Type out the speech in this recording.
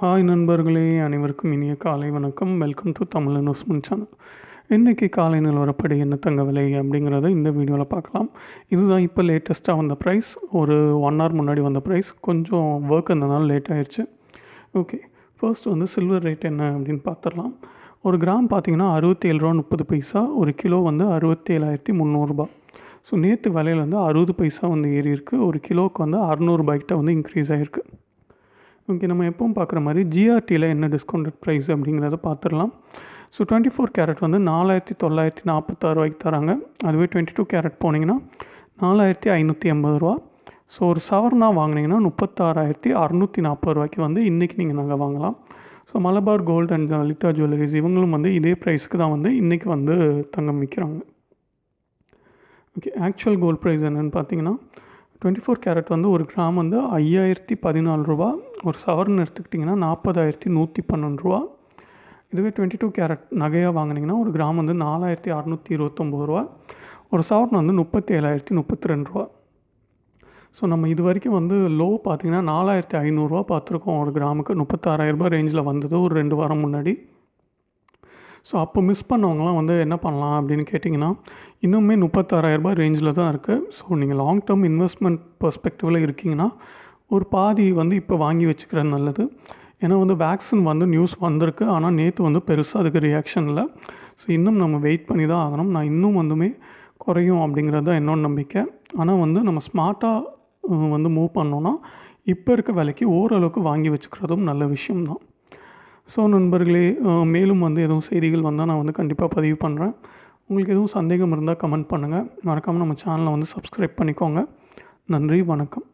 Hi நண்பர்களே, அனைவருக்கும் இனிய காலை வணக்கம். Welcome to Tamil investment channel. இன்றைக்கி காலை நிலவரப்படி என்ன தங்க விலை அப்படிங்கிறத இந்த வீடியோவில் பார்க்கலாம். இதுதான் இப்போ லேட்டஸ்ட்டாக வந்த ப்ரைஸ். ஒரு 1 hour முன்னாடி வந்த ப்ரைஸ். கொஞ்சம் ஒர்க் இருந்ததுனால லேட் ஆயிடுச்சு. ஓகே, ஃபர்ஸ்ட் வந்து சில்வர் ரேட் என்ன அப்படின்னு பார்த்துடலாம். ஒரு கிராம் பார்த்தீங்கன்னா 67.30, ஒரு கிலோ வந்து 67,300. ஸோ நேற்று விலையில் வந்து 60 பைசா வந்து ஏறி இருக்குது. ஒரு கிலோவுக்கு வந்து 600 கிட்ட வந்து இன்க்ரீஸ் ஆகிருக்கு. ஓகே, நம்ம எப்பவும் பார்க்குற மாதிரி ஜிஆர்டியில் என்ன டிஸ்கவுண்டட் ப்ரைஸ் அப்படிங்கிறத பார்த்துடலாம். ஸோ 24 கேரட் வந்து 4,946 தராங்க. அதுவே 22 கேரட் போனீங்கன்னா 4,580. ஸோ ஒரு சவர்னா வாங்கினீங்கன்னா 36,640 வந்து இன்றைக்கி நீங்கள் நாங்கள் வாங்கலாம். So Malabar Gold and Lalitha jewellers இவங்களும் வந்து இதே ப்ரைஸ்க்கு தான் வந்து இன்றைக்கி வந்து தங்கம் விற்கிறாங்க. ஓகே, ஆக்சுவல் கோல்டு ப்ரைஸ் என்னென்னு பார்த்தீங்கன்னா 24 கேரட் வந்து ஒரு கிராம் வந்து 5,014. ஒரு சவர்னு எடுத்துக்கிட்டிங்கன்னா 40,112. இதுவே 22 கேரட் நகையாக வாங்கினீங்கன்னா ஒரு கிராம் வந்து 4,629. ஒரு சவர்ன் வந்து 37,032. ஸோ நம்ம இது வரைக்கும் வந்து லோ பார்த்திங்கன்னா 4,500 பார்த்துருக்கோம். ஒரு கிராமுக்கு 36,000 ரேஞ்சில் வந்தது ஒரு 2 வாரம் முன்னாடி. ஸோ அப்போ மிஸ் பண்ணவங்களாம் வந்து என்ன பண்ணலாம் அப்படின்னு கேட்டிங்கன்னா, இன்னுமே 36,000 ரேஞ்சில் தான் இருக்குது. ஸோ நீங்கள் லாங் டேர்ம் இன்வெஸ்ட்மெண்ட் பெர்ஸ்பெக்டிவில் இருக்கீங்கன்னா ஒரு பாதி வந்து இப்போ வாங்கி வச்சுக்கிறது நல்லது. ஏன்னா வந்து வேக்சின் வந்து நியூஸ் வந்திருக்கு, ஆனால் நேற்று வந்து பெருசாக அதுக்கு ரியாக்ஷன் இல்லை. ஸோ இன்னும் நம்ம வெயிட் பண்ணி தான் ஆகணும். நான் இன்னும் வந்துமே குறையும் அப்படிங்கிறது தான் என்னோட நம்பிக்கை. ஆனால் வந்து நம்ம ஸ்மார்ட்டாக வந்து மூவ் பண்ணோன்னா இப்போ இருக்க விலைக்கு ஓரளவுக்கு வாங்கி வச்சுக்கிறதும் நல்ல விஷயம்தான். ஸோ நண்பர்களே, மேலும் வந்து எதுவும் செய்திகள் வந்தால் நான் வந்து கண்டிப்பாக பதிவு பண்ணுறேன். உங்களுக்கு எதுவும் சந்தேகம் இருந்தால் கமெண்ட் பண்ணுங்கள். மறக்காமல் நம்ம சேனலை வந்து சப்ஸ்கிரைப் பண்ணிக்கோங்க. நன்றி, வணக்கம்.